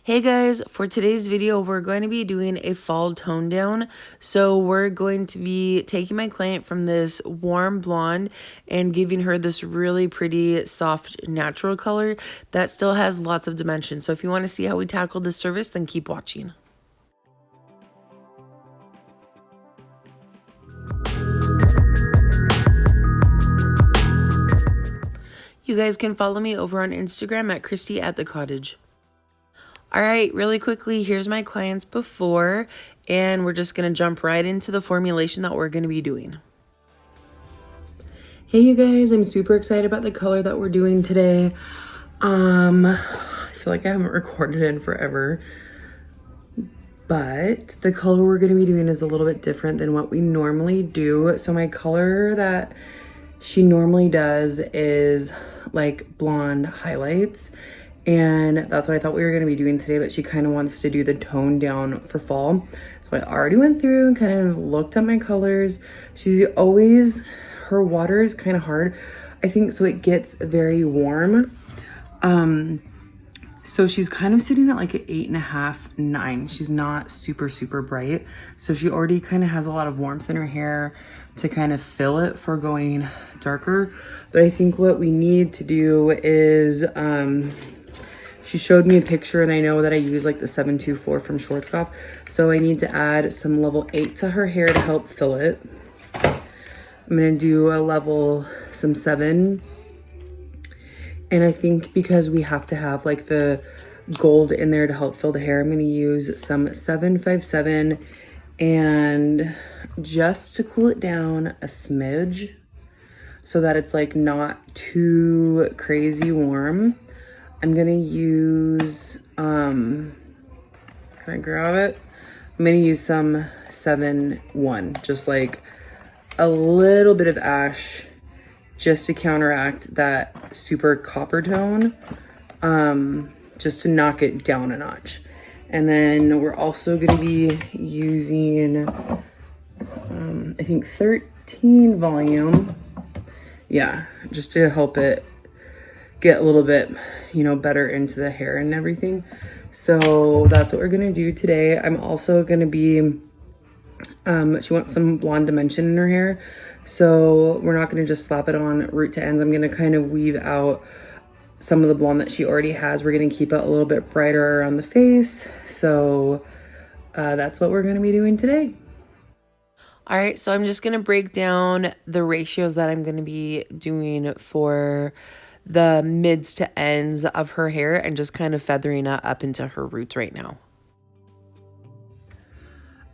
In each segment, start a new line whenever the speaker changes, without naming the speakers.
Hey guys, for today's video, we're going to be doing a fall tone down. So we're going to be taking my client from this warm blonde and giving her this really pretty soft natural color that still has lots of dimension. So if you want to see how we tackle this service, then keep watching. You guys can follow me over on Instagram at Christy@the_cottage. All right, really quickly, here's my client's before, and we're just going to jump right into the formulation that we're going to be doing. Hey, you guys, I'm super excited about the color that we're doing today. I feel like I haven't recorded in forever, but the color we're going to be doing is a little bit different than what we normally do. So my color that she normally does is like blonde highlights. And that's what I thought we were going to be doing today, but she kind of wants to do the tone down for fall. So I already went through and kind of looked at my colors. Her water is kind of hard, I think, so it gets very warm. So she's kind of sitting at like an 8.5, 9. She's not super, super bright. So she already kind of has a lot of warmth in her hair to kind of fill it for going darker. But I think what we need to do is, she showed me a picture, and I know that I use like the 724 from Schwarzkopf. So I need to add some level 8 to her hair to help fill it. I'm going to do some 7. And I think because we have to have like the gold in there to help fill the hair, I'm going to use some 757 and just to cool it down a smidge so that it's like not too crazy warm. I'm gonna use, can I grab it? I'm gonna use some 7-1, just like a little bit of ash just to counteract that super copper tone, just to knock it down a notch. And then we're also gonna be using, I think 13 volume. Yeah, just to help it get a little bit, better into the hair and everything. So that's what we're gonna do today. I'm also gonna be, she wants some blonde dimension in her hair. So we're not gonna just slap it on root to ends. I'm gonna kind of weave out some of the blonde that she already has. We're gonna keep it a little bit brighter around the face. So that's what we're gonna be doing today. All right, so I'm just gonna break down the ratios that I'm gonna be doing for the mids to ends of her hair and just kind of feathering it up into her roots right now.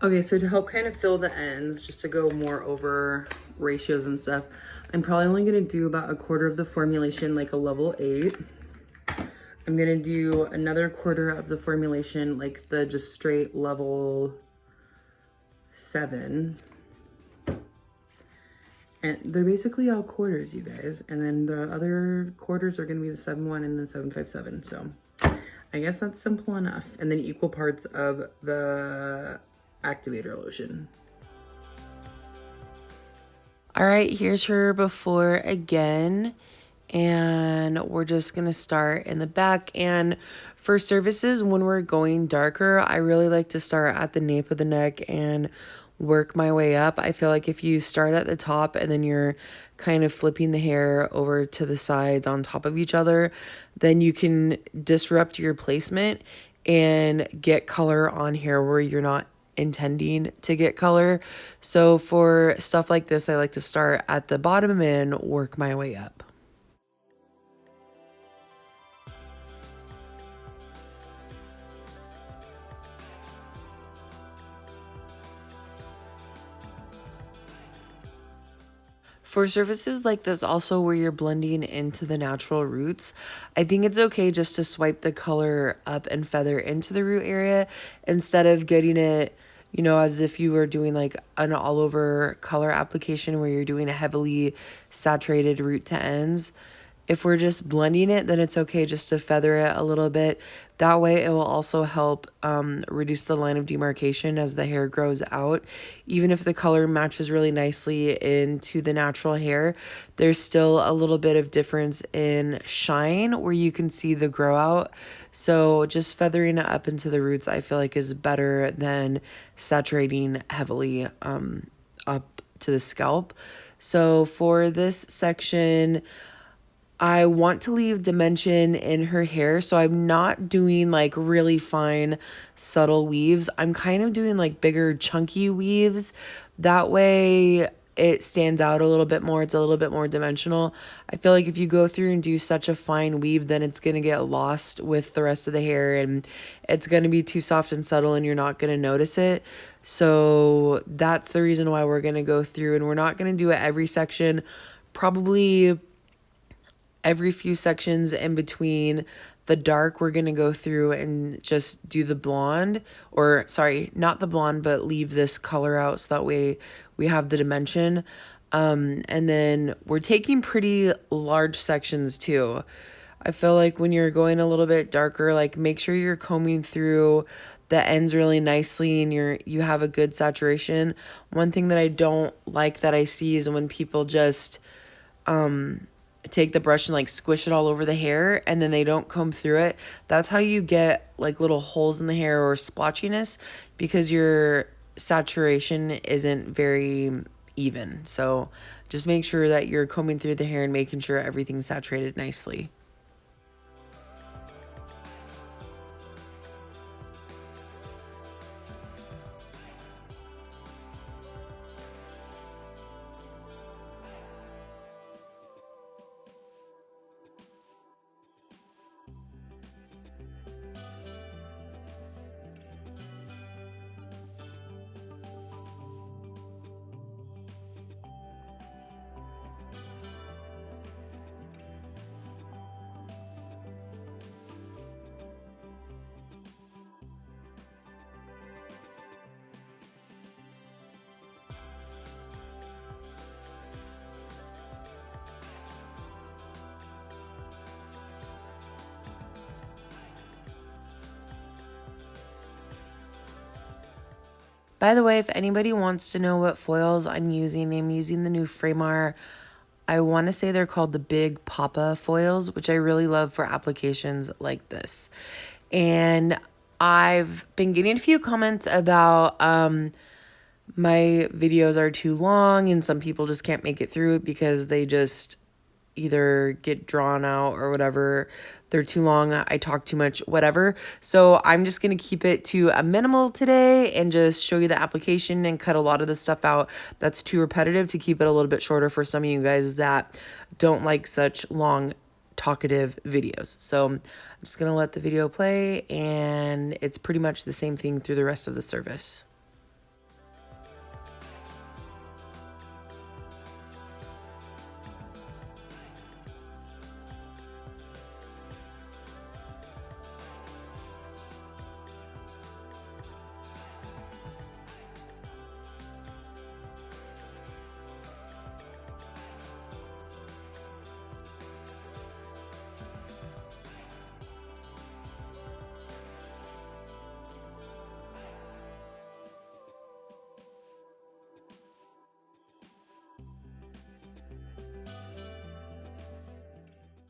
Okay, so to help kind of fill the ends, just to go more over ratios and stuff, I'm probably only gonna do about a quarter of the formulation, like a level 8. I'm gonna do another quarter of the formulation, like the just straight level 7. And they're basically all quarters, you guys. And then the other quarters are gonna be the 7-1 and the 757. So I guess that's simple enough. And then equal parts of the activator lotion. All right, here's her before again. And we're just gonna start in the back. And for services, when we're going darker, I really like to start at the nape of the neck and work my way up. I feel like if you start at the top and then you're kind of flipping the hair over to the sides on top of each other, then you can disrupt your placement and get color on hair where you're not intending to get color. So for stuff like this, I like to start at the bottom and work my way up. For surfaces like this also where you're blending into the natural roots, I think it's okay just to swipe the color up and feather into the root area instead of getting it, as if you were doing like an all over color application where you're doing a heavily saturated root to ends. If we're just blending it, then it's okay just to feather it a little bit. That way it will also help reduce the line of demarcation as the hair grows out. Even if the color matches really nicely into the natural hair, there's still a little bit of difference in shine where you can see the grow out. So just feathering it up into the roots, I feel like is better than saturating heavily up to the scalp. So for this section, I want to leave dimension in her hair, so I'm not doing like really fine, subtle weaves. I'm kind of doing like bigger, chunky weaves. That way it stands out a little bit more. It's a little bit more dimensional. I feel like if you go through and do such a fine weave, then it's going to get lost with the rest of the hair and it's going to be too soft and subtle and you're not going to notice it. So that's the reason why we're going to go through, and we're not going to do it every section. Probably every few sections in between the dark, we're going to go through and just do the blonde, or sorry, not the blonde, but leave this color out so that way we have the dimension. And then we're taking pretty large sections too. I feel like when you're going a little bit darker, like make sure you're combing through the ends really nicely and you have a good saturation. One thing that I don't like that I see is when people just take the brush and like squish it all over the hair and then they don't comb through it. That's how you get like little holes in the hair or splotchiness, because your saturation isn't very even. So just make sure that you're combing through the hair and making sure everything's saturated nicely. By the way, if anybody wants to know what foils I'm using the new Framar. I want to say they're called the Big Papa foils, which I really love for applications like this. And I've been getting a few comments about my videos are too long and some people just can't make it through it because they just either get drawn out or whatever. They're too long, I talk too much, whatever. So I'm just going to keep it to a minimal today and just show you the application and cut a lot of the stuff out that's too repetitive to keep it a little bit shorter for some of you guys that don't like such long talkative videos. So I'm just going to let the video play, and it's pretty much the same thing through the rest of the service.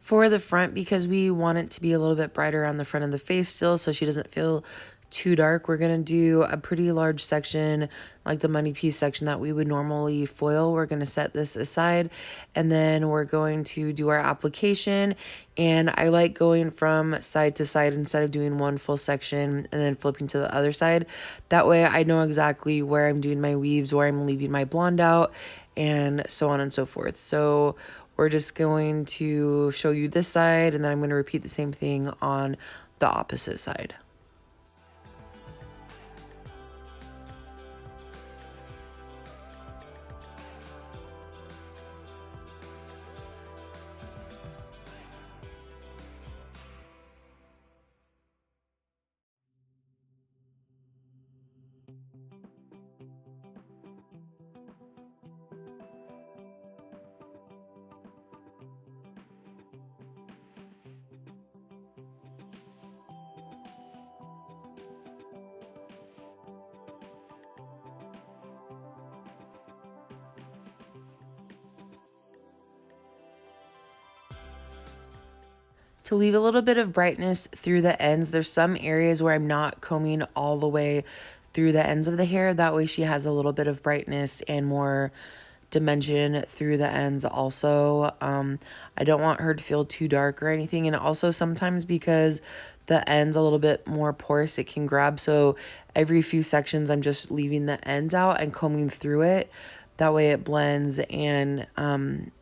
For the front, because we want it to be a little bit brighter on the front of the face still so she doesn't feel too dark, we're going to do a pretty large section, like the money piece section that we would normally foil. We're going to set this aside, and then we're going to do our application. And I like going from side to side instead of doing one full section and then flipping to the other side. That way I know exactly where I'm doing my weaves, where I'm leaving my blonde out, and so on and so forth. So we're just going to show you this side, and then I'm going to repeat the same thing on the opposite side. to leave a little bit of brightness through the ends. There's some areas where I'm not combing all the way through the ends of the hair. That way she has a little bit of brightness and more dimension through the ends also. I don't want her to feel too dark or anything. And also sometimes because the end's a little bit more porous, it can grab. So every few sections, I'm just leaving the ends out and combing through it. That way it blends and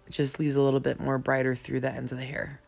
just leaves a little bit more brighter through the ends of the hair.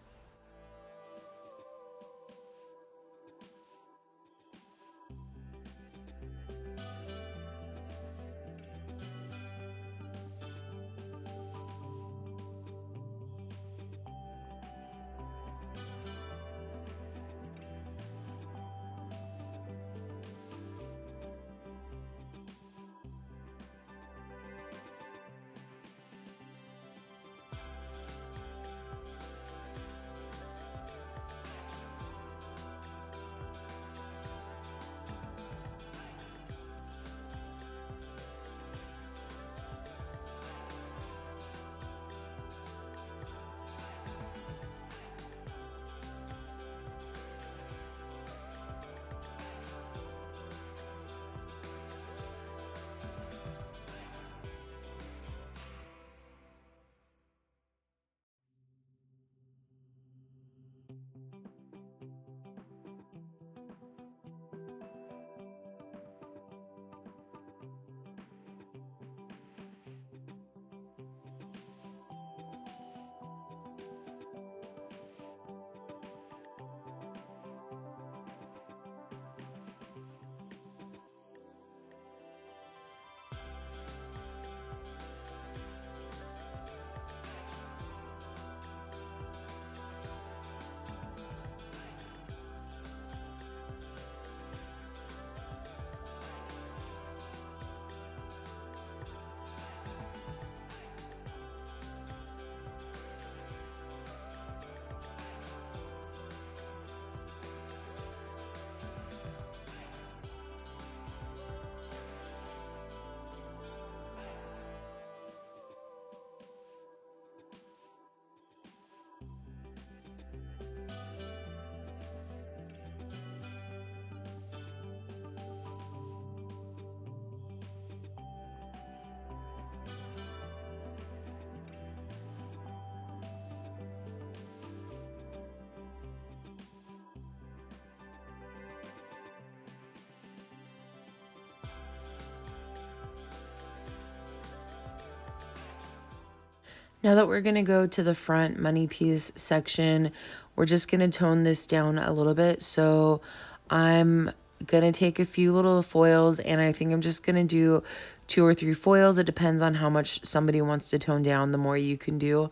Now that we're going to go to the front money piece section, we're just going to tone this down a little bit. So I'm going to take a few little foils, and I think I'm just going to do 2 or 3 foils. It depends on how much somebody wants to tone down, the more you can do.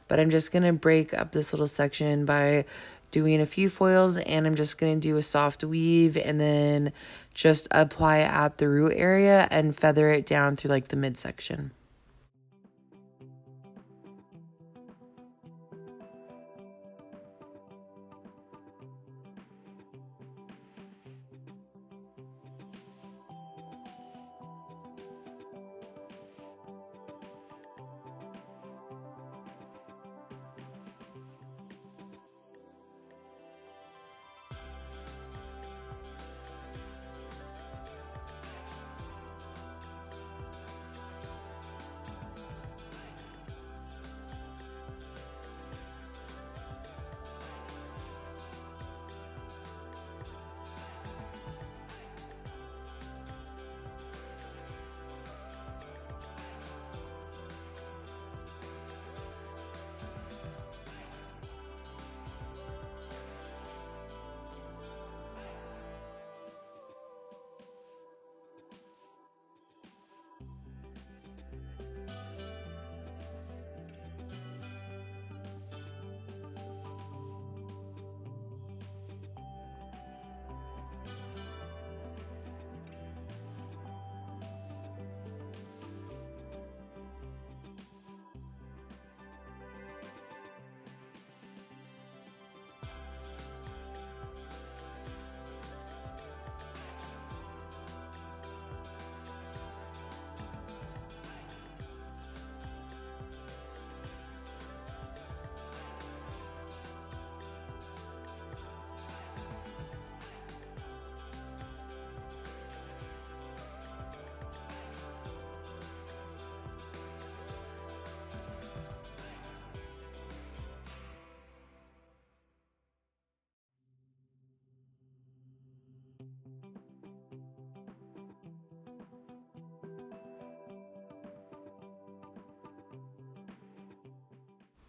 But I'm just going to break up this little section by doing a few foils, and I'm just going to do a soft weave and then just apply it at the root area and feather it down through like the midsection.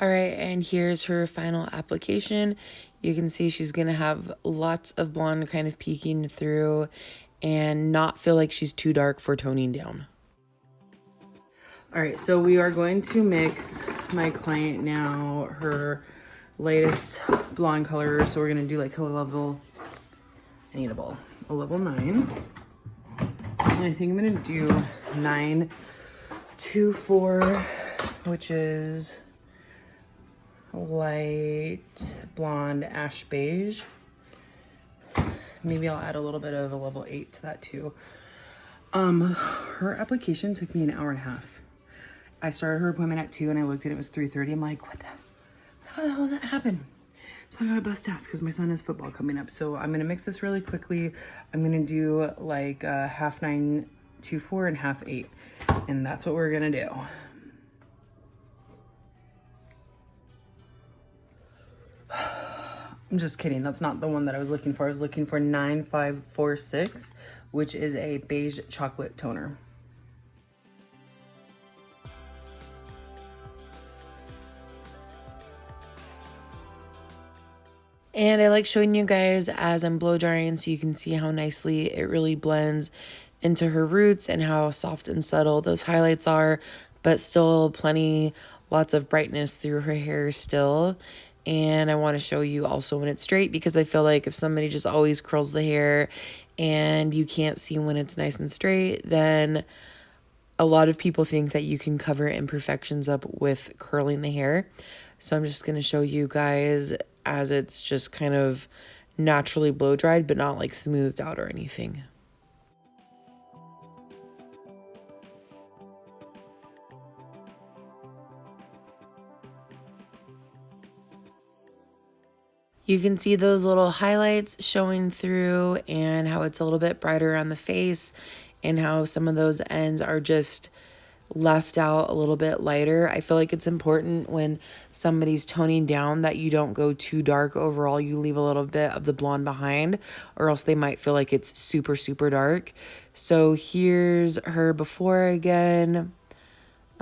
All right, and here's her final application. You can see she's gonna have lots of blonde kind of peeking through and not feel like she's too dark for toning down. All right, so we are going to mix my client now her latest blonde color. So we're gonna do like a level, I need a ball, a level 9. And I think I'm gonna do 924, which is light blonde ash beige. Maybe I'll add a little bit of a level 8 to that too. Her application took me an hour and a half. I started her appointment at 2 and I looked at it, was 3:30. I'm like, how the hell did that happen? So I got a bust ass because my son has football coming up. So I'm gonna mix this really quickly. I'm gonna do like half 924 and half 8. And that's what we're gonna do. I'm just kidding. That's not the one that I was looking for. I was looking for 9546, which is a beige chocolate toner. And I like showing you guys as I'm blow drying so you can see how nicely it really blends into her roots and how soft and subtle those highlights are, but still lots of brightness through her hair still. And I want to show you also when it's straight, because I feel like if somebody just always curls the hair and you can't see when it's nice and straight, then a lot of people think that you can cover imperfections up with curling the hair. So I'm just going to show you guys as it's just kind of naturally blow dried, but not like smoothed out or anything. You can see those little highlights showing through and how it's a little bit brighter on the face and how some of those ends are just left out a little bit lighter. I feel like it's important when somebody's toning down that you don't go too dark overall. You leave a little bit of the blonde behind, or else they might feel like it's super, super dark. So here's her before again.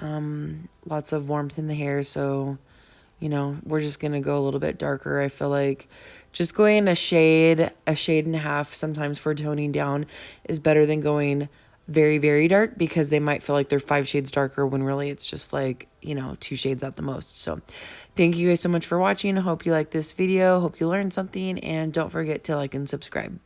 Lots of warmth in the hair, so you know, we're just going to go a little bit darker. I feel like just going a shade and a half sometimes for toning down is better than going very, very dark, because they might feel like they're 5 shades darker when really it's just like, you know, 2 shades at the most. So thank you guys so much for watching. I hope you like this video. Hope you learned something, and don't forget to like and subscribe.